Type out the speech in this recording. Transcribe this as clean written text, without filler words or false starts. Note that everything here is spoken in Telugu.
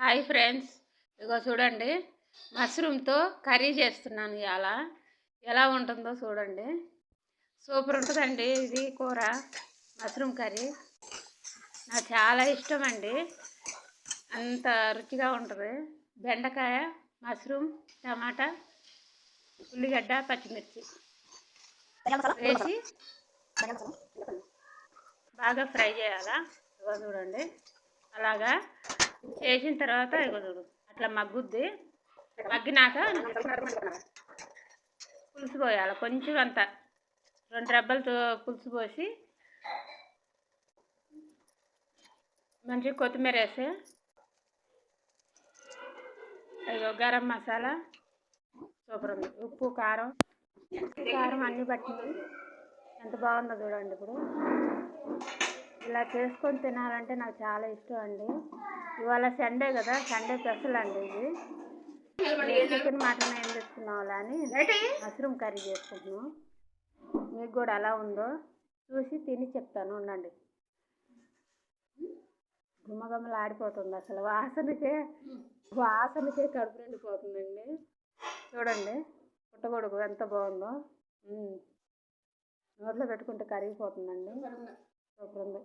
హాయ్ ఫ్రెండ్స్, ఇగో చూడండి, మష్రూమ్తో కర్రీ చేస్తున్నాను. ఇలా ఎలా ఉంటుందో చూడండి. సూపర్ ఉంటుందండి ఇది కూర. మష్రూమ్ కర్రీ నాకు చాలా ఇష్టం అండి. అంత రుచిగా ఉంటుంది. బెండకాయ, మష్రూమ్, టమాటా, ఉల్లిగడ్డ, పచ్చిమిర్చి వేసి బాగా ఫ్రై చేయాలా. ఇగో చూడండి, అలాగా చేసిన తర్వాత ఇగో చూడు అట్లా మగ్గుద్ది. మగ్గినాక పులుసు పోయాలి. కొంచెం అంత 2 రెబ్బలతో పులుసు పోసి మంచిగా కొత్తిమీర వేసి ఇగో గరం మసాలా సూపర్ ఉంది. ఉప్పు కారం అన్నీ పట్టింది. ఎంత బాగుందో చూడండి. ఇప్పుడు ఇలా చేసుకొని తినాలంటే నాకు చాలా ఇష్టం అండి. ఇవాళ సండే కదా, సండే స్పెషల్ అండి ఇది. చికెన్ మటన్ ఏం తెచ్చుకున్నాం అని మష్రూమ్ కర్రీ చేసుకుంటున్నాం. మీకు కూడా ఎలా ఉందో చూసి తిని చెప్తాను, ఉండండి. గుమ్మగుమ్మలు ఆడిపోతుంది. అసలు వాసనకే కడుపు నిండిపోతుందండి. చూడండి పుట్టగొడుగు ఎంత బాగుందో. నోట్లో పెట్టుకుంటే కరిగిపోతుందండి. సూపర్ ఉంది.